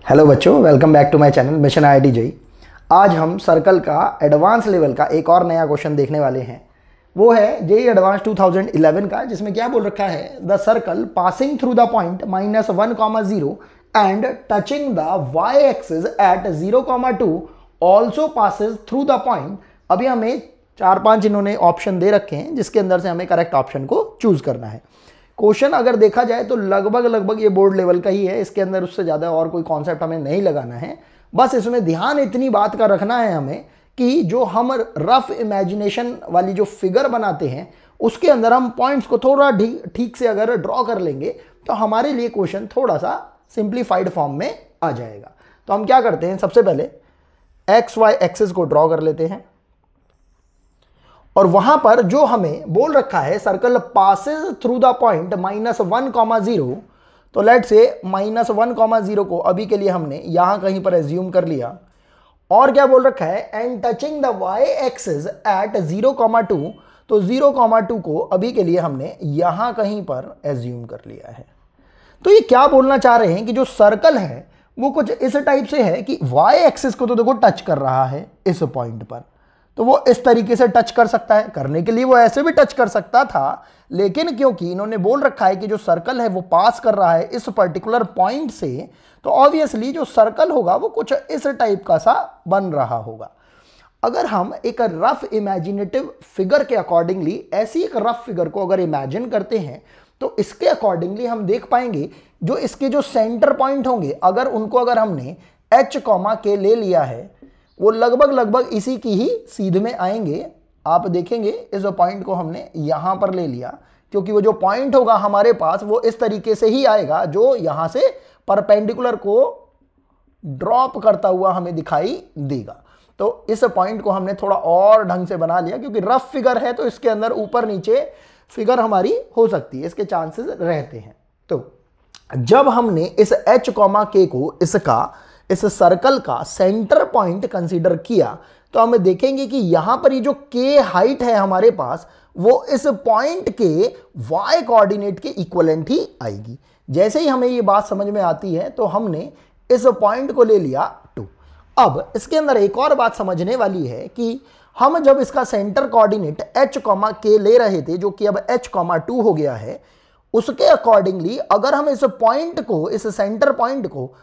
Hello बच्चों, welcome back to my channel mission IIT JEE. आज हम सर्कल का एडवांस लेवल का एक और नया क्वेश्चन देखने वाले हैं। वो है जेईई एडवांस 2011 का, जिसमें क्या बोल रखा है, the circle passing through the point -1,0 and touching the y axis at 0,2 also passes through the point. अभी हमें 4-5 इन्होंने ऑप्शन दे रखे हैं, जिसके अंदर से हमें करेक्ट ऑप्शन को चूज करना है। क्वेश्चन अगर देखा जाए तो लगभग ये बोर्ड लेवल का ही है, इसके अंदर उससे ज़्यादा और कोई कॉन्सेप्ट हमें नहीं लगाना है। बस इसमें ध्यान इतनी बात का रखना है हमें कि जो हम रफ इमेजिनेशन वाली जो फिगर बनाते हैं उसके अंदर हम पॉइंट्स को थोड़ा ठीक से अगर ड्रॉ कर लेंगे तो हमारे लिए क्वेश्चन थोड़ा सा सिंप्लीफाइड फॉर्म में आ जाएगा। तो हम क्या करते हैं, सबसे पहले एक्स वाई एक्सिस को ड्रॉ कर लेते हैं और वहां पर जो हमें बोल रखा है circle passes through the point -1,0, तो लेट से -1,0 को अभी के लिए हमने यहां कहीं पर एज्यूम कर लिया। और क्या बोल रखा है, and touching the y axis at 0,2, तो 0,2 को अभी के लिए हमने यहां कहीं पर एज्यूम कर लिया है। तो ये क्या बोलना चाह रहे हैं कि जो सर्कल है वो कुछ इस टाइप से है कि y एक्सिस को तो देखो टच कर रहा है इस पॉइंट पर, तो वो इस तरीके से टच कर सकता है। करने के लिए वो ऐसे भी टच कर सकता था, लेकिन क्योंकि इन्होंने बोल रखा है कि जो सर्कल है वो पास कर रहा है इस पर्टिकुलर पॉइंट से, तो ऑब्वियसली जो सर्कल होगा वो कुछ इस टाइप का सा बन रहा होगा। अगर हम एक रफ इमेजिनेटिव फिगर के अकॉर्डिंगली ऐसी एक रफ फिगर को अगर इमेजिन करते हैं तो इसके अकॉर्डिंगली हम देख पाएंगे जो इसके जो सेंटर पॉइंट होंगे, अगर उनको अगर हमने h, k ले लिया है, वो लगभग इसी की ही सीध में आएंगे। आप देखेंगे इस पॉइंट को हमने यहां पर ले लिया क्योंकि वो जो पॉइंट होगा हमारे पास वो इस तरीके से ही आएगा जो यहां से परपेंडिकुलर को ड्रॉप करता हुआ हमें दिखाई देगा। तो इस पॉइंट को हमने थोड़ा और ढंग से बना लिया क्योंकि रफ फिगर है तो इसके अंदर ऊपर नीचे फिगर हमारी हो सकती है, इसके चांसेस रहते हैं। तो जब हमने इस h, k को इस सर्कल का सेंटर पॉइंट कंसीडर किया तो हमें देखेंगे कि यहां पर ये जो k हाइट है हमारे पास वो इस पॉइंट के y कोऑर्डिनेट के इक्विवेलेंट ही आएगी। जैसे ही हमें ये बात समझ में आती है तो हमने इस पॉइंट को ले लिया 2। अब इसके अंदर एक और बात समझने वाली है कि हम जब इसका सेंटर कोऑर्डिनेट h, k ले रहे थे, जो कि अब h, 2 हो गया है, उसके अकॉर्डिंगली अगर हम इस पॉइंट को, इस सेंटर पॉइंट को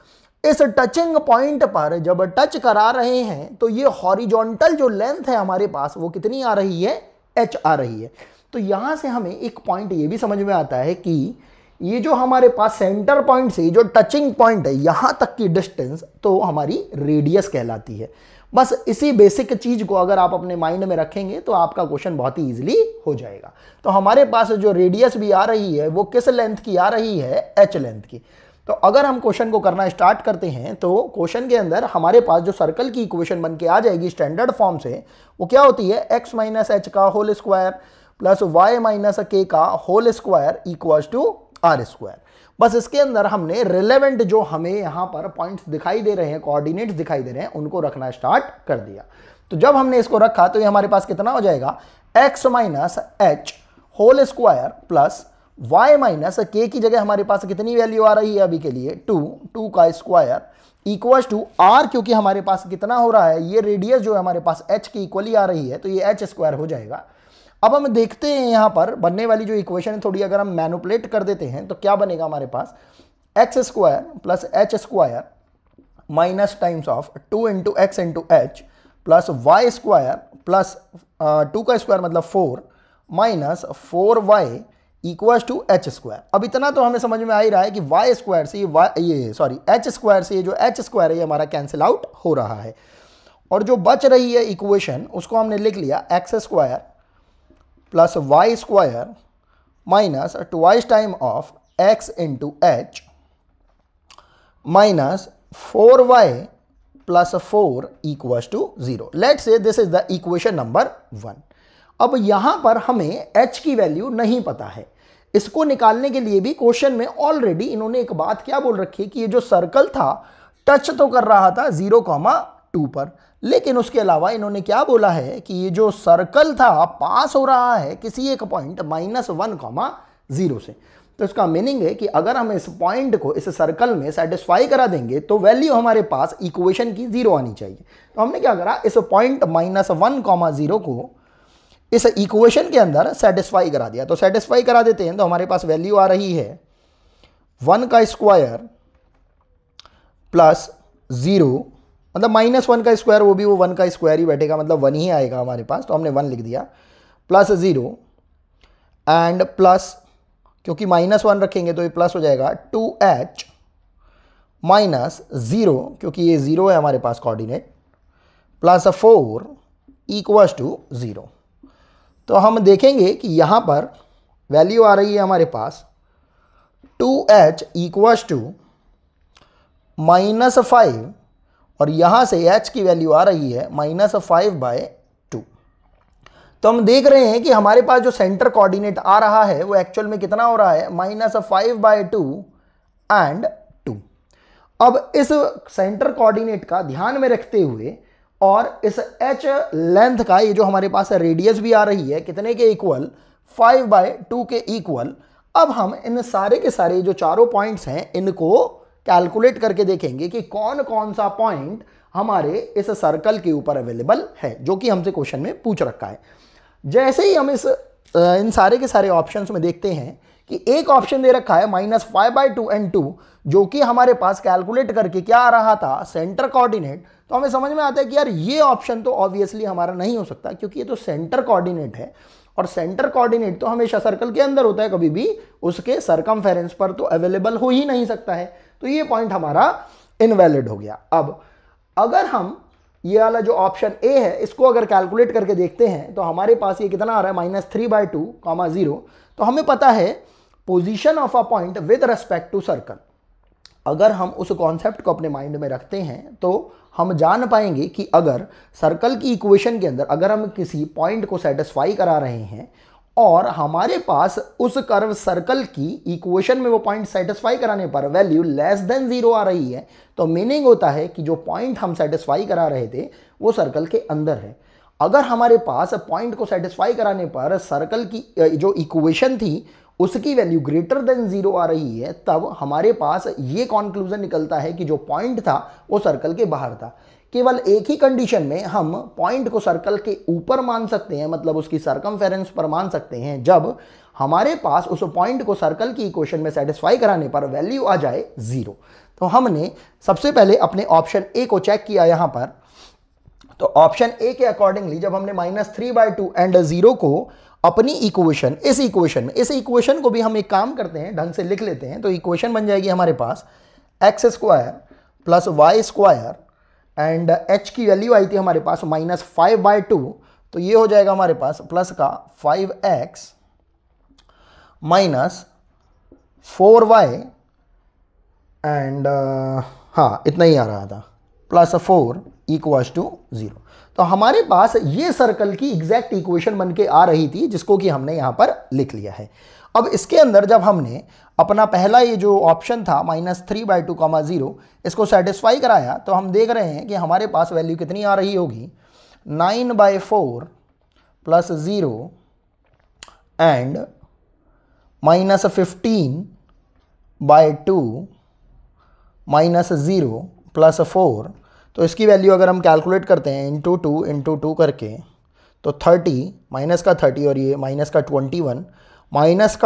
इस टचिंग पॉइंट पर जब टच करा रहे हैं तो ये हॉरिजॉन्टल जो लेंथ है हमारे पास वो कितनी आ रही है, h आ रही है। तो यहां से हमें एक पॉइंट ये भी समझ में आता है कि ये जो हमारे पास सेंटर पॉइंट से जो टचिंग पॉइंट है यहां तक की डिस्टेंस तो हमारी रेडियस कहलाती है। बस इसी बेसिक चीज को अगर आप अपने माइंड में रखेंगे तो आपका क्वेश्चन बहुत ही इजीली हो जाएगा। तो हमारे पास जो रेडियस भी आ रही है वो किस लेंथ की आ रही है, h लेंथ की। तो अगर हम क्वेश्चन को करना स्टार्ट करते हैं तो क्वेश्चन के अंदर हमारे पास जो सर्कल की इक्वेशन बन के आ जाएगी स्टैंडर्ड फॉर्म से, वो क्या होती है, x - h का whole square plus y - k का whole square equals to r square. बस इसके अंदर हमने रिलेवेंट जो हमें यहाँ पर पॉइंट्स दिखाई दे रहे हैं, कोऑर्डिनेट्स दिखाई दे रहे हैं, उनको रखना स्टार्ट कर दिया। तो जब हमने इसको रखा तो ये हमारे पास कितना हो जाएगा, x - h whole square plus y - k की जगह हमारे पास कितनी वैल्यू आ रही है अभी के लिए, 2 का स्क्वायर इक्वल्स टू r, क्योंकि हमारे पास कितना हो रहा है, ये रेडियस जो है हमारे पास h की इक्वली आ रही है तो ये h स्क्वायर हो जाएगा। अब हम देखते हैं यहां पर बनने वाली जो इक्वेशन है थोड़ी अगर हम मैनिपुलेट कर देते हैं तो क्या बनेगा हमारे पास, x square plus h square minus times of 2 × x × h प्लस y स्क्वायर प्लस 2 का स्क्वायर मतलब 4 minus 4y equals to h square. अब इतना तो हमें समझ में आ ही रहा है कि y स्क्वायर से h स्क्वायर से ये जो h स्क्वायर है ये हमारा कैंसिल आउट हो रहा है और जो बच रही है इक्वेशन उसको हमने लिख लिया x square plus y square minus twice time of x × h minus 4y plus 4 equals to 0। Let's say this is the equation number 1। अब यहां पर हमें h की वैल्यू नहीं पता है, इसको निकालने के लिए भी क्वेश्चन में ऑलरेडी इन्होंने एक बात क्या बोल रखी है कि ये जो सर्कल था टच तो कर रहा था 0,2 पर, लेकिन उसके अलावा इन्होंने क्या बोला है कि ये जो सर्कल था पास हो रहा है किसी एक पॉइंट -1,0 से। तो इसका मीनिंग है कि अगर हम इस पॉइंट को इस सर्कल में सेटिस्फाई करा देंगे तो वैल्यू हमारे पास इक्वेशन की 0 आनी चाहिए। तो हमने क्या करा, इस पॉइंट -1, 0 को इस इक्वेशन के अंदर सेटिस्फाई करा दिया। तो सेटिस्फाई करा देते हैं तो हमारे पास वैल्यू आ रही है 1 का स्क्वायर प्लस 0, मतलब -1 का स्क्वायर, वो भी वो 1 का स्क्वायर ही बैठेगा, मतलब 1 ही आएगा हमारे पास, तो हमने 1 लिख दिया, प्लस 0 एंड प्लस, क्योंकि -1 रखेंगे तो ये प्लस हो जाएगा 2h माइनस 0, क्योंकि ये 0 है हमारे पास कोऑर्डिनेट, प्लस 4 इक्वल्स टू 0। तो हम देखेंगे कि यहाँ पर वैल्यू आ रही है हमारे पास 2h इक्वल्स टू -5, और यहाँ से h की वैल्यू आ रही है -5/2। तो हम देख रहे हैं कि हमारे पास जो सेंटर कोऑर्डिनेट आ रहा है वो एक्चुअल में कितना हो रहा है, -5/2 एंड 2। अब इस सेंटर कोऑर्डिनेट का ध्यान में रखते हुए और इस h लेंथ का, ये जो हमारे पास रेडियस भी आ रही है कितने के इक्वल, 5/2 के इक्वल, अब हम इन सारे के सारे जो चारों पॉइंट्स हैं इनको कैलकुलेट करके देखेंगे कि कौन कौन सा पॉइंट हमारे इस सर्कल के ऊपर अवेलेबल है, जो कि हमसे क्वेश्चन में पूछ रखा है। जैसे ही हम इन सारे के सारे ऑप्शंस में देखते हैं कि एक ऑप्शन दे रखा है -5/2 एंड 2, जो कि हमारे पास कैलकुलेट करके क्या आ रहा था, सेंटर कोऑर्डिनेट, तो हमें समझ में आता है कि यार ये ऑप्शन तो ऑब्वियसली हमारा नहीं हो सकता, क्योंकि ये तो सेंटर कोऑर्डिनेट है, और सेंटर कोऑर्डिनेट तो हमेशा सर्कल के अंदर होता है, कभी भी उसके सरकमफेरेंस पर तो अवेलेबल हो ही नहीं सकता है। तो ये पॉइंट हमारा इनवैलिड हो गया। अब अगर हम ये वाला जो ऑप्शन ए है इसको अगर कैलकुलेट करके देखते हैं तो हमारे पास ये कितना आ रहा है, -3/2, 0। तो हमें पता है position of a point with respect to circle. अगर हम उस कॉन्सेप्ट को अपने माइंड में रखते हैं तो हम जान पाएंगे कि अगर सर्कल की इक्वेशन के अंदर अगर हम किसी पॉइंट को सेटिस्फाई करा रहे हैं और हमारे पास उस कर्व सर्कल की इक्वेशन में वो पॉइंट सेटिस्फाई कराने पर वैल्यू <0 आ रही है, तो मीनिंग होता है कि जो पॉइंट हम सेटिस्फाई करा रहे थे वो सर्कल के अंदर है। अगर हमारे पास पॉइंट को सेटिस्फाई कराने पर सर्कल की जो इक्वेशन थी उसकी वैल्यू <0 आ रही है, तब हमारे पास ये कॉन्क्लूजन निकलता है कि जो पॉइंट था वो सर्कल के बाहर था। केवल एक ही कंडीशन में हम पॉइंट को सर्कल के ऊपर मान सकते हैं, मतलब उसकी सरकमफेरेंस पर मान सकते हैं, जब हमारे पास उस पॉइंट को सर्कल की इक्वेशन में सेटिस्फाई कराने पर वैल्यू आ जाए 0। तो हमने सबसे पहले अपने ऑप्शन ए को चेक किया यहाँ पर। तो ऑप्शन ए के अकॉर्डिंगली जब हमने -3/2 एंड 0 को अपनी इक्वेशन, इस इक्वेशन को भी हम एक काम करते हैं, ढंग से लिख लेते हैं। तो इक्वेशन बन जाएगी हमारे पास x² plus y² and h की वैल्यू आई थी हमारे पास -5/2, तो ये हो जाएगा हमारे पास प्लस का 5x माइनस 4y एंड हाँ इतना ही आ रहा था, प्लस 4 इक्वल्स टू 0। तो हमारे पास ये सर्कल की एग्जैक्ट इक्वेशन बन के आ रही थी, जिसको कि हमने यहाँ पर लिख लिया है। अब इसके अंदर जब हमने अपना पहला ये जो ऑप्शन था -3/2, 0 इसको सेटिस्फाई कराया, तो हम देख रहे हैं कि हमारे पास वैल्यू कितनी आ रही होगी, 9/4 प्लस 0 एंड -15/2 माइनस 0 प्लस 4। तो इसकी वैल्यू अगर हम कैलकुलेट करते हैं इंटू 2 करके, तो 30 माइनस का 30 और ये माइनस का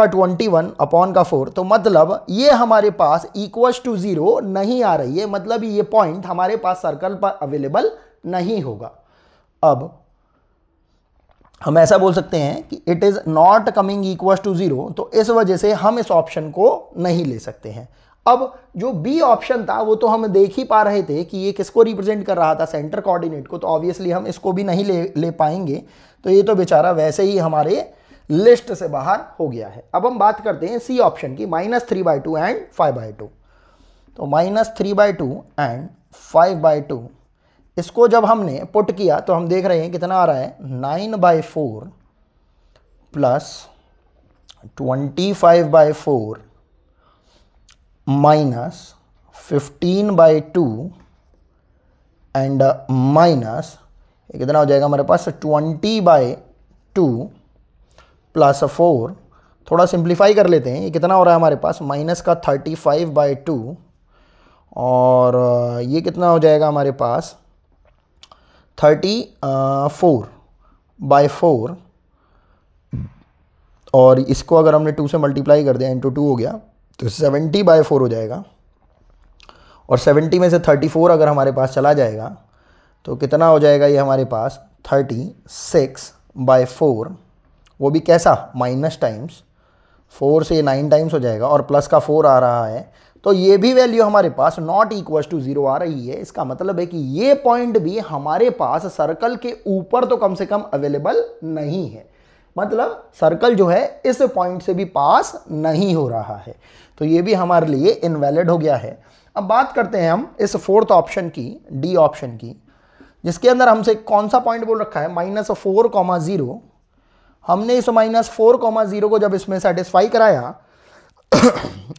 21 अपॉन का 4। तो मतलब ये हमारे पास इक्वल्स टू 0 नहीं आ रही है, मतलब ये पॉइंट हमारे पास सर्कल पर अवेलेबल नहीं होगा। अब हम ऐसा बोल सकते हैं कि it is not coming equals to 0, तो इस वजह से हम इस ऑप्शन को नहीं ले सकते हैं। अब जो बी ऑप्शन था वो तो हम देख ही पा रहे थे कि ये किसको रिप्रेजेंट कर रहा था, सेंटर कोऑर्डिनेट को, तो ऑब्वियसली हम इसको भी नहीं ले पाएंगे। तो ये तो बेचारा वैसे ही हमारे लिस्ट से बाहर हो गया है। अब हम बात करते हैं सी ऑप्शन की, -3/2 एंड 5/2। तो -3/2 एंड 5/2 इसको जब हमने पुट किया तो हम देख रहे हैं कितना आ रहा है, 9/4 प्लस 25/4 माइनस 15/2 एंड माइनस कितना हो जाएगा हमारे पास 20/2 प्लस 4। थोड़ा सिंप्लीफाई कर लेते हैं। ये कितना हो रहा है हमारे पास, माइनस का 35/2 और ये कितना हो जाएगा हमारे पास 34/4 और इसको अगर हमने 2 से मल्टीप्लाई कर दिया इंटू 2 हो गया तो 70/4 हो जाएगा। और 70 में से 34 अगर हमारे पास चला जाएगा तो कितना हो जाएगा ये हमारे पास 36/4, वो भी कैसा, माइनस टाइम्स 4 से 9 टाइम्स हो जाएगा और प्लस का 4 आ रहा है, तो ये भी वैल्यू हमारे पास नॉट इक्वल टू 0 आ रही है। इसका मतलब है कि ये पॉइंट भी हमारे पास सर्कल के ऊपर तो कम से कम अवेलेबल नहीं है, मतलब सर्कल जो है इस पॉइंट से भी पास नहीं हो रहा है, तो ये भी हमारे लिए इनवैलिड हो गया है। अब बात करते हैं हम इस फोर्थ ऑप्शन की, डी ऑप्शन की, जिसके अंदर हमसे कौन सा पॉइंट बोल रखा है, -4,0। हमने इस -4,0 को जब इसमें सेटिस्फाई कराया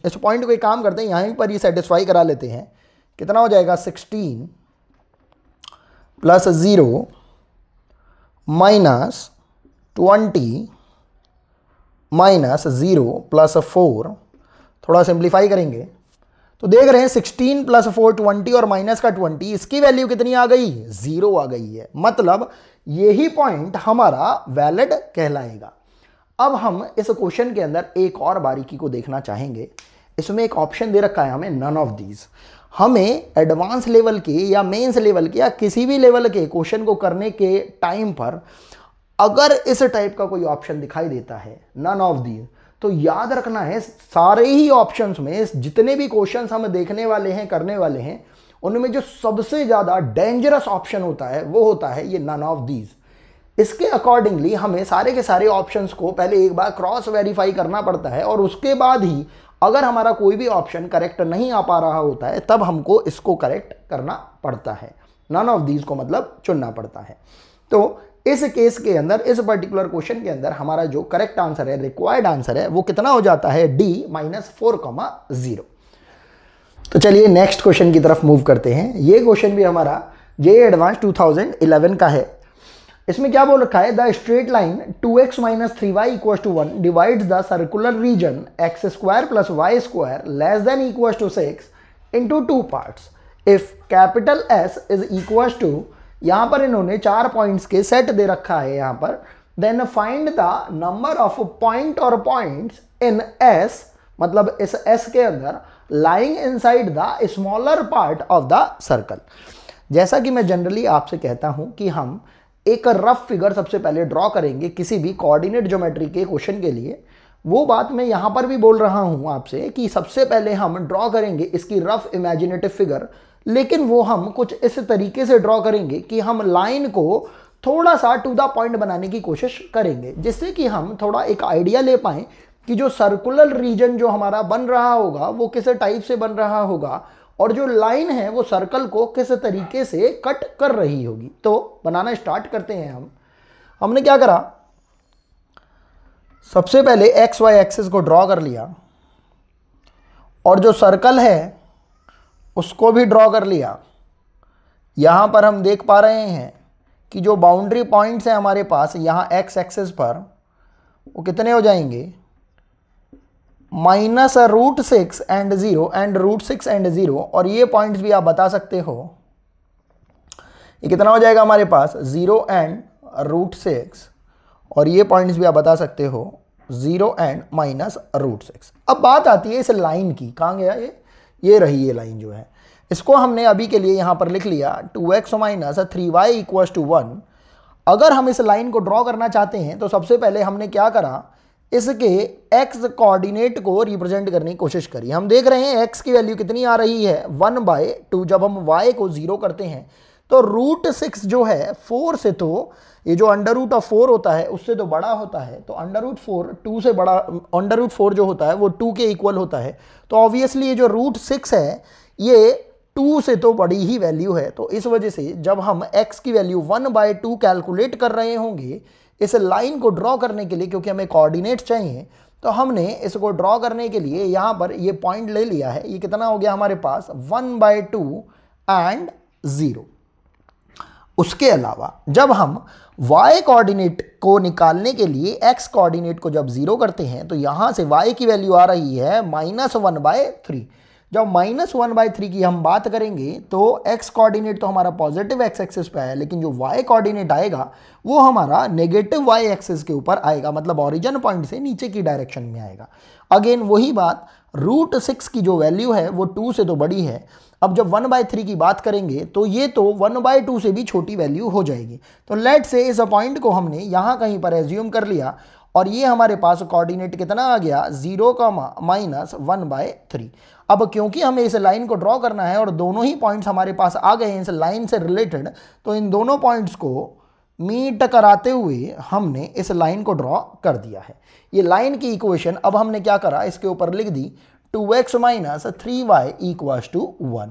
इस पॉइंट को एक काम करते हैं, यहीं पर ही सेटिस्फाई करा लेते हैं। कितना हो जाएगा 16 + 0 -20 -0 + 4। थोड़ा सिंप्लीफाई करेंगे तो देख रहे हैं 16 + 4 20 और माइनस का 20, इसकी वैल्यू कितनी आ गई, 0 आ गई है, मतलब यही पॉइंट हमारा वैलिड कहलाएगा। अब हम इस क्वेश्चन के अंदर एक और बारीकी को देखना चाहेंगे। इसमें एक ऑप्शन दे रखा है हमें नन ऑफ दीज। हमें एडवांस लेवल के या मेंस लेवल के या किसी भी लेवल के क्वेश्चन को करने के टाइम पर अगर इस टाइप का कोई ऑप्शन दिखाई देता है नन ऑफ दीज, तो याद रखना है सारे ही ऑप्शंस में जितने भी क्वेश्चंस हम देखने वाले हैं, करने वाले हैं, उनमें जो सबसे ज़्यादा डेंजरस ऑप्शन होता है वो होता है ये नन ऑफ दीज। इसके अकॉर्डिंगली हमें सारे के सारे ऑप्शंस को पहले एक बार क्रॉस वेरीफाई करना पड़ता है और उसके बाद ही अगर हमारा कोई भी ऑप्शन करेक्ट नहीं आ पा रहा होता है तब हमको इसको करेक्ट करना पड़ता है, नन ऑफ दीज को मतलब चुनना पड़ता है। तो इस केस के अंदर, इस पर्टिकुलर क्वेश्चन के अंदर हमारा जो करेक्ट आंसर है, रिक्वायर्ड आंसर है, वो कितना हो जाता है, D -4,0। तो चलिए नेक्स्ट क्वेश्चन की तरफ मूव करते हैं। ये क्वेश्चन भी हमारा JEE एडवांस 2011 का है। इसमें क्या बोल रखा है, the straight line 2x - 3y = 1 divides the circular region x² + y² ≤ 6 into 2 parts। If capital S is equal to, यहां पर इन्होंने 4 पॉइंट्स के सेट दे रखा है यहां पर, then find the number of point और पॉइंट्स इन S, मतलब इस S के अंदर lying inside the smaller part of the circle. जैसा कि मैं जनरली आपसे कहता हूं कि हम एक रफ फिगर सबसे पहले ड्रॉ करेंगे किसी भी कोऑर्डिनेट ज्योमेट्री के क्वेश्चन के लिए, वो बात मैं यहां पर भी बोल रहा हूं आपसे कि सबसे पहले हम ड्रॉ करेंगे इसकी रफ इमेजिनेटिव फिगर, लेकिन वो हम कुछ इस तरीके से ड्रॉ करेंगे कि हम लाइन को थोड़ा सा टू द पॉइंट बनाने की कोशिश करेंगे, जिससे कि हम थोड़ा एक आइडिया ले पाएं कि जो सर्कुलर रीजन जो हमारा बन रहा होगा वो किस टाइप से बन रहा होगा और जो लाइन है वो सर्कल को किस तरीके से कट कर रही होगी। तो बनाना स्टार्ट करते हैं हम। हमने क्या करा, सबसे पहले XY एक्सिस को ड्रॉ कर लिया और जो सर्कल है उसको भी ड्रॉ कर लिया। यहां पर हम देख पा रहे हैं कि जो बाउंड्री पॉइंट्स हैं हमारे पास यहां X एक्सिस पर, वो कितने हो जाएंगे, -√6 and 0 and √6 and 0, और ये पॉइंट्स भी आप बता सकते हो, ये कितना हो जाएगा हमारे पास 0 and √6, और ये पॉइंट्स भी आप बता सकते हो 0 and -√6। अब बात आती है इस लाइन की, कहाँ गया ये रही ये लाइन जो है, इसको हमने अभी के लिए यहाँ पर लिख लिया 2x - 3y = 1। अगर हम इस लाइन को ड्रॉ करना चाहते हैं तो सबसे पहले हमने क्या करा, इसके x कोऑर्डिनेट को रिप्रेजेंट करने की कोशिश करी। हम देख रहे हैं x की वैल्यू कितनी आ रही है 1/2। जब हम y को 0 करते हैं तो √6 जो है 4 से, तो ये जो √4 होता है उससे तो बड़ा होता है, तो √4 2 से बड़ा, √4 जो होता है वो 2 के इक्वल होता है, तो ऑब्वियसली ये जो √6 है ये 2 से तो बड़ी ही वैल्यू है। तो इस वजह से जब हम x की वैल्यू 1/2 कैलकुलेट कर रहे होंगे इस लाइन को ड्रॉ करने के लिए, क्योंकि हमें कोऑर्डिनेट चाहिए, तो हमने इसको ड्रॉ करने के लिए यहाँ पर ये पॉइंट ले लिया है। ये कितना हो गया हमारे पास 1/2 and 0। उसके अलावा जब हम y कोऑर्डिनेट को निकालने के लिए x कोऑर्डिनेट को जब 0 करते हैं तो यहाँ से y की वैल्यू आ रही है -1/3। जब -1/3 की हम बात करेंगे तो x कोऑर्डिनेट तो हमारा पॉजिटिव x एक्सिस पे आया, लेकिन जो y कोऑर्डिनेट आएगा वो हमारा नेगेटिव y एक्सिस के ऊपर आएगा, मतलब ओरिजिन पॉइंट से नीचे की डायरेक्शन में आएगा। अगेन वही बात, √6 की जो वैल्यू है वो 2 से तो बड़ी है। अब जब 1/3 की बात करेंगे तो ये तो 1/2 से भी छोटी वैल्यू हो जाएगी। तो लेट से इस पॉइंट को हमने यहाँ कहीं पर एज्यूम कर लिया और ये हमारे पास कोऑर्डिनेट कितना आ गया 0, -1/3। अब क्योंकि हमें इस लाइन को ड्रॉ करना है और दोनों ही पॉइंट्स हमारे पास आ गए हैं इस लाइन से रिलेटेड, तो इन दोनों पॉइंट्स को मीट कराते हुए हमने इस लाइन को ड्रॉ कर दिया है। ये लाइन की इक्वेशन अब हमने क्या करा, इसके ऊपर लिख दी 2x - 3y = 1।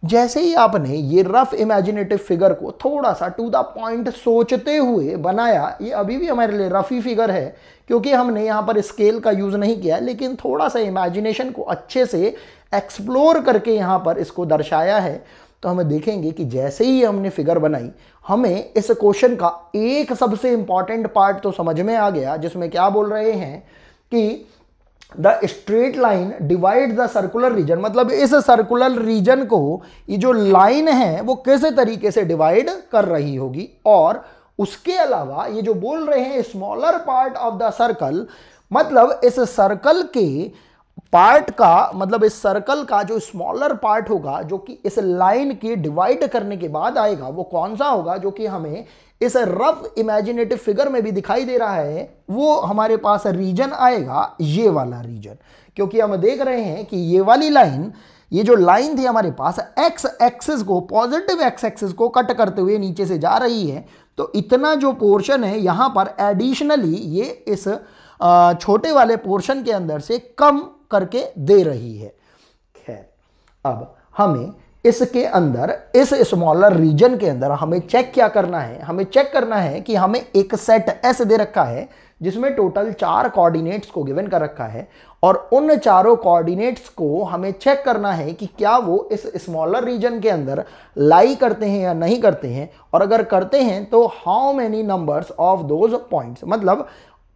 जैसे ही आपने ये रफ इमेजिनेटिव फिगर को थोड़ा सा टू द पॉइंट सोचते हुए बनाया, ये अभी भी हमारे लिए रफ ही फिगर है क्योंकि हमने यहाँ पर स्केल का यूज़ नहीं किया, लेकिन थोड़ा सा इमेजिनेशन को अच्छे से एक्सप्लोर करके यहाँ पर इसको दर्शाया है। तो हमें देखेंगे कि जैसे ही हमने फिगर बनाई हमें इस क्वेश्चन का एक सबसे इंपॉर्टेंट पार्ट तो समझ में आ गया, जिसमें क्या बोल रहे हैं कि the straight line divide the circular reason, मतलब इस सर्कुलर रीजन को ये जो लाइन है वो किस तरीके से डिवाइड कर रही होगी। और उसके अलावा ये जो बोल रहे हैं smaller part of the circle, मतलब इस सर्कल के पार्ट का, मतलब इस सर्कल का जो स्मॉलर पार्ट होगा जो कि इस लाइन के डिवाइड करने के बाद आएगा, वो कौन सा होगा जो कि हमें इस रफ इमेजिनेटिव फिगर में भी दिखाई दे रहा है। वो हमारे पास रीजन आएगा ये वाला रीजन, क्योंकि हम देख रहे हैं कि ये वाली लाइन, ये जो लाइन थी हमारे पास एक्स एक्सिस को, पॉजिटिव एक्स एक्सिस को कट करते हुए नीचे से जा रही है। तो इतना जो पोर्शन है यहाँ पर एडिशनली ये इस छोटे वाले पोर्शन के अंदर से कम करके दे रही है। खैर, अब हमें इसके अंदर इस स्मॉलर रीजन के अंदर हमें चेक क्या करना है, हमें चेक करना है कि हमें एक सेट एस दे रखा है जिसमें टोटल 4 कोऑर्डिनेट्स को गिवन कर रखा है और उन चारों कोऑर्डिनेट्स को हमें चेक करना है कि क्या वो इस स्मॉलर रीजन के अंदर लाई करते हैं या नहीं करते हैं, और अगर करते हैं तो how many numbers of those points, मतलब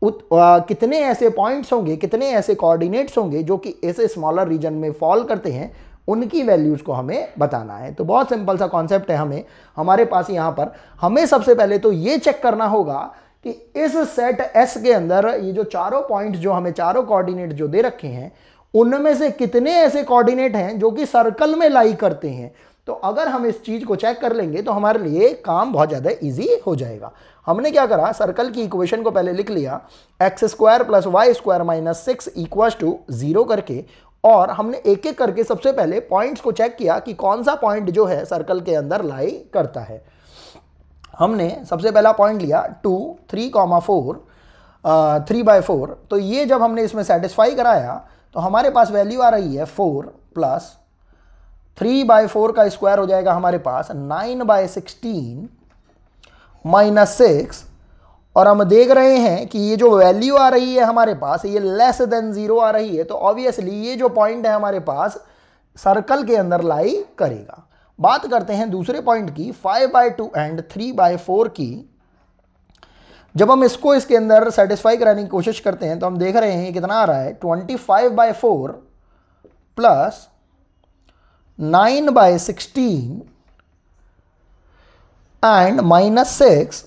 कितने ऐसे पॉइंट्स होंगे, कितने ऐसे कोऑर्डिनेट्स होंगे जो कि इस स्मॉलर रीजन में फॉल करते हैं, उनकी वैल्यूज़ को हमें बताना है। तो बहुत सिंपल सा कॉन्सेप्ट है। हमारे पास यहाँ पर हमें सबसे पहले तो ये चेक करना होगा कि इस सेट एस के अंदर ये जो चारों पॉइंट्स, जो हमें चारों कोऑर्डिनेट जो दे रखे हैं, उनमें से कितने ऐसे कोऑर्डिनेट हैं जो कि सर्कल में लाई करते हैं। तो अगर हम इस चीज़ को चेक कर लेंगे तो हमारे लिए काम बहुत ज़्यादा ईजी हो जाएगा। हमने क्या करा, सर्कल की इक्वेशन को पहले लिख लिया x² + y² - 6 = 0 करके, और हमने एक एक करके सबसे पहले पॉइंट्स को चेक किया कि कौन सा पॉइंट जो है सर्कल के अंदर लाई करता है। हमने सबसे पहला पॉइंट लिया 2, 3, 4, 3/4। तो ये जब हमने इसमें सेटिस्फाई कराया तो हमारे पास वैल्यू आ रही है 4 + 3/4 का स्क्वायर हो जाएगा हमारे पास 9/16 - 6। और हम देख रहे हैं कि ये जो वैल्यू आ रही है हमारे पास, ये लेस देन 0 आ रही है। तो ऑब्वियसली ये जो पॉइंट है हमारे पास सर्कल के अंदर लाई करेगा। बात करते हैं दूसरे पॉइंट की 5/2 एंड 3/4 की। जब हम इसको इसके अंदर सेटिस्फाई कराने की कोशिश करते हैं तो हम देख रहे हैं कितना आ रहा है 25/4 + 9/16 एंड -6।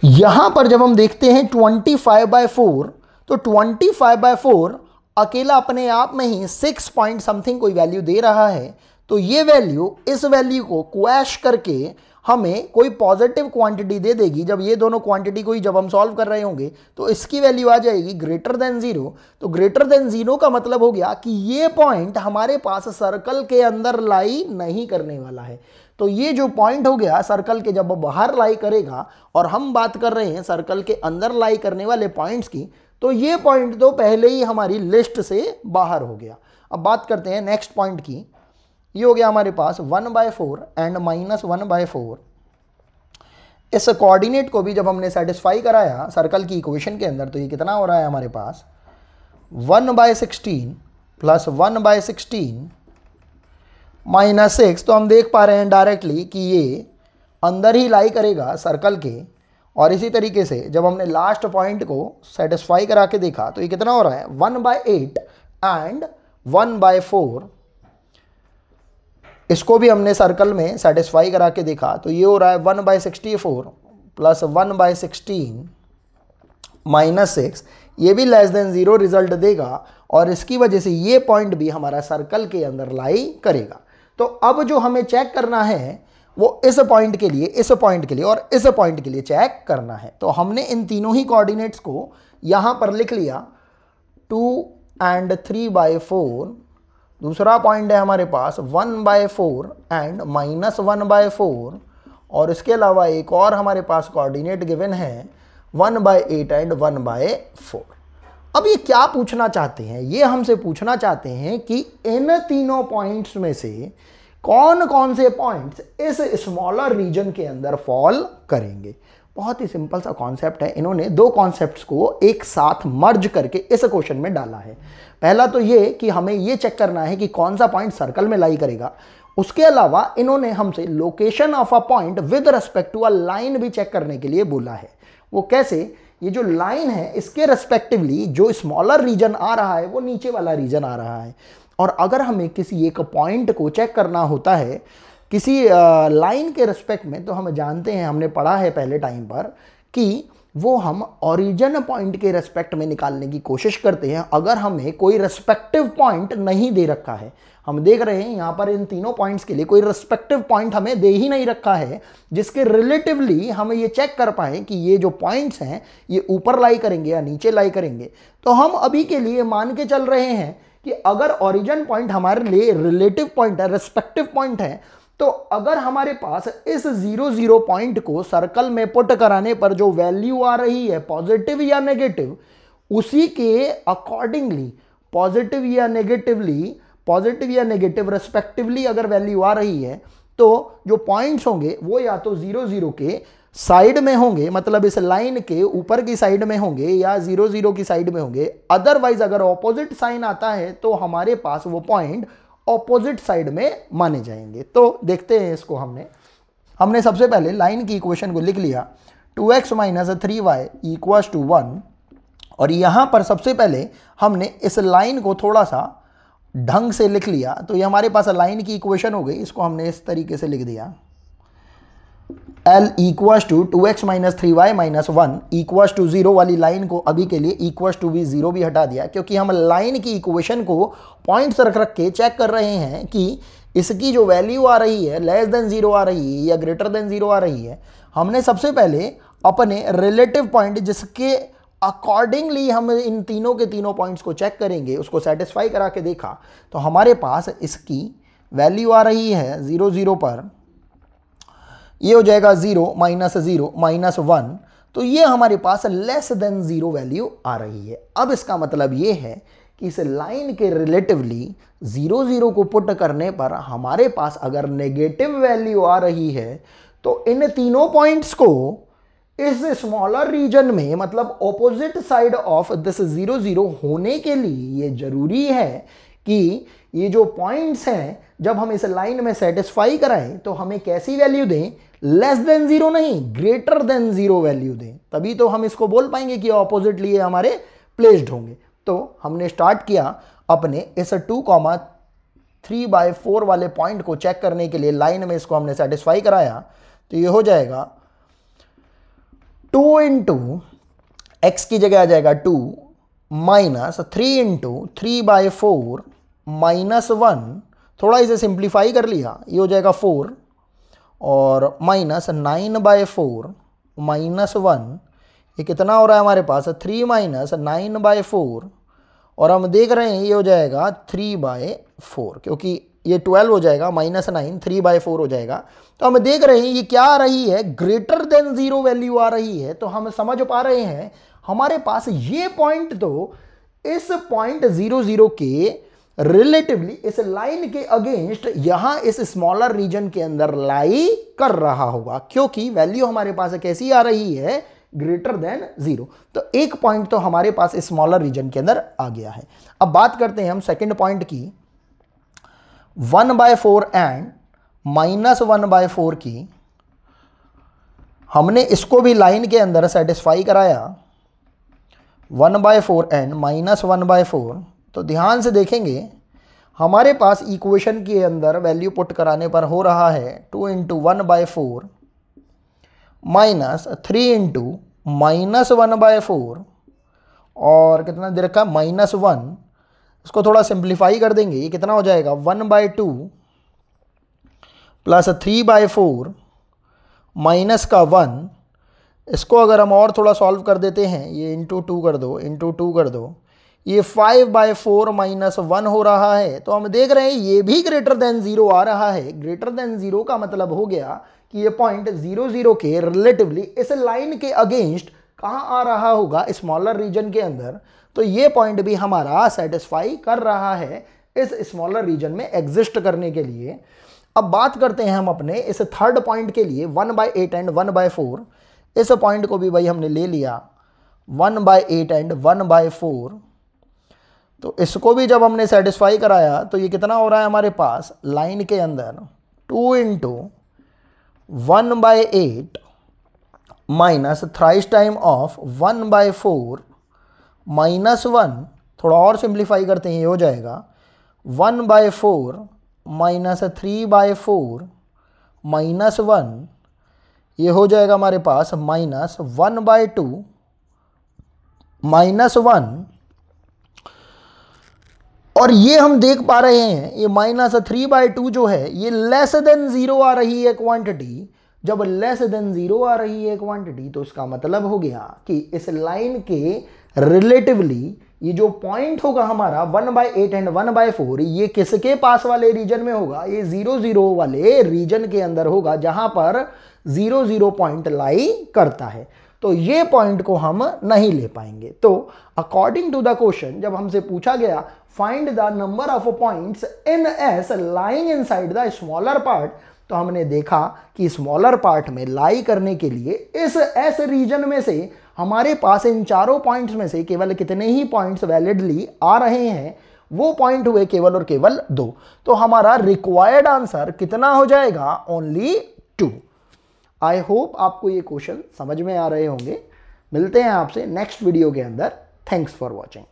यहां पर जब हम देखते हैं 25/4, तो 25/4 अकेला अपने आप में ही 6 पॉइंट समथिंग कोई वैल्यू दे रहा है। तो ये वैल्यू इस वैल्यू को क्वैश करके हमें कोई पॉजिटिव क्वांटिटी दे देगी। जब ये दोनों क्वांटिटी को ही जब हम सॉल्व कर रहे होंगे तो इसकी वैल्यू आ जाएगी >0। तो >0 का मतलब हो गया कि ये पॉइंट हमारे पास सर्कल के अंदर लाई नहीं करने वाला है। तो ये जो पॉइंट हो गया सर्कल के जब बाहर लाई करेगा, और हम बात कर रहे हैं सर्कल के अंदर लाई करने वाले पॉइंट्स की, तो ये पॉइंट तो पहले ही हमारी लिस्ट से बाहर हो गया। अब बात करते हैं नेक्स्ट पॉइंट की। ये हो गया हमारे पास 1/4 एंड -1/4। इस कोऑर्डिनेट को भी जब हमने सेटिस्फाई कराया सर्कल की इक्वेशन के अंदर, तो ये कितना हो रहा है हमारे पास 1/16 + 1/16 - 6। तो हम देख पा रहे हैं डायरेक्टली कि ये अंदर ही लाई करेगा सर्कल के। और इसी तरीके से जब हमने लास्ट पॉइंट को सेटिस्फाई करा के देखा तो ये कितना हो रहा है 1/8 एंड 1/4। इसको भी हमने सर्कल में सेटिस्फाई करा के देखा तो ये हो रहा है 1/64 प्लस 1/16 -6। ये भी लेस देन 0 रिजल्ट देगा और इसकी वजह से ये पॉइंट भी हमारा सर्कल के अंदर लाई करेगा। तो अब जो हमें चेक करना है वो इस पॉइंट के लिए, इस पॉइंट के लिए और इस पॉइंट के लिए चेक करना है। तो हमने इन तीनों ही कोऑर्डिनेट्स को यहाँ पर लिख लिया 2 एंड 3/4। दूसरा पॉइंट है हमारे पास 1/4 एंड -1/4। और इसके अलावा एक और हमारे पास कोऑर्डिनेट गिवन है 1/8 एंड 1/4। अब ये क्या पूछना चाहते हैं, ये हमसे पूछना चाहते हैं कि इन तीनों पॉइंट्स में से कौन कौन से पॉइंट्स इस स्मॉलर रीजन के अंदर फॉल करेंगे। बहुत ही सिंपल सा कॉन्सेप्ट है। इन्होंने दो कॉन्सेप्ट्स को एक साथ मर्ज करके इस क्वेश्चन में डाला है। पहला तो ये कि हमें ये चेक करना है कि कौन सा पॉइंट सर्कल में लाई करेगा। उसके अलावा इन्होंने हमसे location of a point with respect to a line भी चेक करने के लिए बोला है। वो कैसे, ये जो लाइन है इसके रेस्पेक्टिवली जो स्मॉलर रीजन आ रहा है वो नीचे वाला रीजन आ रहा है। और अगर हमें किसी एक पॉइंट को चेक करना होता है किसी लाइन के रिस्पेक्ट में, तो हम जानते हैं, हमने पढ़ा है पहले टाइम पर कि वो हम ओरिजिन पॉइंट के रेस्पेक्ट में निकालने की कोशिश करते हैं अगर हमें कोई रेस्पेक्टिव पॉइंट नहीं दे रखा है। हम देख रहे हैं यहाँ पर इन तीनों पॉइंट्स के लिए कोई रेस्पेक्टिव पॉइंट हमें दे ही नहीं रखा है जिसके रिलेटिवली हम ये चेक कर पाएँ कि ये जो पॉइंट्स हैं ये ऊपर लाई करेंगे या नीचे लाई करेंगे। तो हम अभी के लिए मान के चल रहे हैं कि अगर ओरिजिन पॉइंट हमारे लिए रिलेटिव पॉइंट है, रेस्पेक्टिव पॉइंट है, तो अगर हमारे पास इस 0 0 पॉइंट को सर्कल में पुट कराने पर जो वैल्यू आ रही है पॉजिटिव या नेगेटिव, उसी के अकॉर्डिंगली पॉजिटिव या नेगेटिव रेस्पेक्टिवली अगर वैल्यू आ रही है तो जो पॉइंट्स होंगे वो या तो 0 0 के साइड में होंगे, मतलब इस लाइन के ऊपर की साइड में होंगे, या 0 0 की साइड में होंगे। अदरवाइज अगर ऑपोजिट साइन आता है तो हमारे पास वो पॉइंट ऑपोजिट साइड में माने जाएंगे। तो देखते हैं इसको। हमने सबसे पहले लाइन की इक्वेशन को लिख लिया 2x - 3y = 1। और यहाँ पर सबसे पहले हमने इस लाइन को थोड़ा सा ढंग से लिख लिया तो ये हमारे पास लाइन की इक्वेशन हो गई। इसको हमने इस तरीके से लिख दिया L = 2x - 3y - 1 = 0 वाली लाइन को अभी के लिए =0 भी हटा दिया, क्योंकि हम लाइन की इक्वेशन को पॉइंट्स रख के चेक कर रहे हैं कि इसकी जो वैल्यू आ रही है लेस देन 0 आ रही है या ग्रेटर देन 0 आ रही है। हमने सबसे पहले अपने रिलेटिव पॉइंट जिसके अकॉर्डिंगली हम इन तीनों के तीनों पॉइंट्स को चेक करेंगे उसको सेटिस्फाई करा के देखा तो हमारे पास इसकी वैल्यू आ रही है 0 0 पर, ये हो जाएगा 0 -0 -1। तो ये हमारे पास लेस देन 0 वैल्यू आ रही है। अब इसका मतलब ये है कि इस लाइन के रिलेटिवली 0 0 को पुट करने पर हमारे पास अगर नेगेटिव वैल्यू आ रही है तो इन तीनों पॉइंट्स को इस स्मॉलर रीजन में, मतलब ऑपोजिट साइड ऑफ दिस 0 0 होने के लिए ये जरूरी है कि ये जो पॉइंट्स हैं जब हम इस लाइन में सेटिस्फाई कराएं तो हमें कैसी वैल्यू दें, लेस देन 0 नहीं, ग्रेटर देन 0 वैल्यू दें। तभी तो हम इसको बोल पाएंगे कि ऑपोजिटली ये हमारे प्लेस्ड होंगे। तो हमने स्टार्ट किया अपने इस 2,3/4 वाले पॉइंट को चेक करने के लिए। लाइन में इसको हमने सेटिस्फाई कराया तो ये हो जाएगा 2 × x की जगह आ जाएगा 2 -3 × 3/4 -1। थोड़ा इसे सिंप्लीफाई कर लिया, ये हो जाएगा 4 और -9/4 -1। ये कितना हो रहा है हमारे पास 3 - 9/4 और हम देख रहे हैं ये हो जाएगा 3/4, क्योंकि ये 12 हो जाएगा -9 3/4 हो जाएगा। तो हम देख रहे हैं ये क्या आ रही है, ग्रेटर देन 0 वैल्यू आ रही है। तो हम समझ पा रहे हैं हमारे पास ये पॉइंट तो इस पॉइंट 0 0 के रिलेटिवली इस लाइन के अगेंस्ट यहां इस स्मॉलर रीजन के अंदर लाई कर रहा होगा, क्योंकि वैल्यू हमारे पास कैसी आ रही है, ग्रेटर देन 0। तो एक पॉइंट तो हमारे पास स्मॉलर रीजन के अंदर आ गया है। अब बात करते हैं हम सेकंड पॉइंट की, 1/4 एंड -1/4 की। हमने इसको भी लाइन के अंदर सेटिस्फाई कराया 1/4 एंड -1/4। तो ध्यान से देखेंगे हमारे पास इक्वेशन के अंदर वैल्यू पुट कराने पर हो रहा है 2 × 1/4 -3 × -1/4 और कितना दे रखा है -1। इसको थोड़ा सिंप्लीफाई कर देंगे, ये कितना हो जाएगा 1/2 + 3/4 माइनस का 1। इसको अगर हम और थोड़ा सॉल्व कर देते हैं, ये इंटू 2 कर दो, इंटू 2 कर दो, ये 5/4 -1 हो रहा है। तो हम देख रहे हैं ये भी ग्रेटर देन 0 आ रहा है। ग्रेटर देन 0 का मतलब हो गया कि ये पॉइंट 0 0 के रिलेटिवली इस लाइन के अगेंस्ट कहाँ आ रहा होगा, स्मॉलर रीजन के अंदर। तो ये पॉइंट भी हमारा सेटिस्फाई कर रहा है इस स्मॉलर रीजन में एग्जिस्ट करने के लिए। अब बात करते हैं हम अपने इस थर्ड पॉइंट के लिए 1/8 एंड 1/4। इस पॉइंट को भी भाई हमने ले लिया 1/8 एंड 1/4। तो इसको भी जब हमने सेटिस्फाई कराया तो ये कितना हो रहा है हमारे पास लाइन के अंदर 2 × 1/8 माइनस थ्राइस टाइम ऑफ 1/4 -1। थोड़ा और सिंप्लीफाई करते हैं, ये हो जाएगा 1/4 -3/4 -1। ये हो जाएगा हमारे पास -1/2 -1। और ये हम देख पा रहे हैं ये -3/2 जो है ये लेस देन 0 आ रही है क्वांटिटी। जब लेस देन 0 आ रही है क्वांटिटी तो इसका मतलब हो गया कि इस लाइन के रिलेटिवली ये जो पॉइंट होगा हमारा 1/8 एंड 1/4 ये किसके पास वाले रीजन में होगा, ये 0 0 वाले रीजन के अंदर होगा जहां पर 0 0 पॉइंट लाई करता है। तो ये पॉइंट को हम नहीं ले पाएंगे। तो अकॉर्डिंग टू द क्वेश्चन जब हमसे पूछा गया find the number of points in S lying inside the smaller part, तो हमने देखा कि स्मॉलर पार्ट में लाई करने के लिए इस एस रीजन में से हमारे पास इन चारों पॉइंट्स में से केवल कितने ही पॉइंट्स वैलिडली आ रहे हैं, वो पॉइंट हुए केवल और केवल 2। तो हमारा रिक्वायर्ड आंसर कितना हो जाएगा, ओनली 2। आई होप आपको ये क्वेश्चन समझ में आ रहे होंगे। मिलते हैं आपसे नेक्स्ट वीडियो के अंदर। Thanks for watching.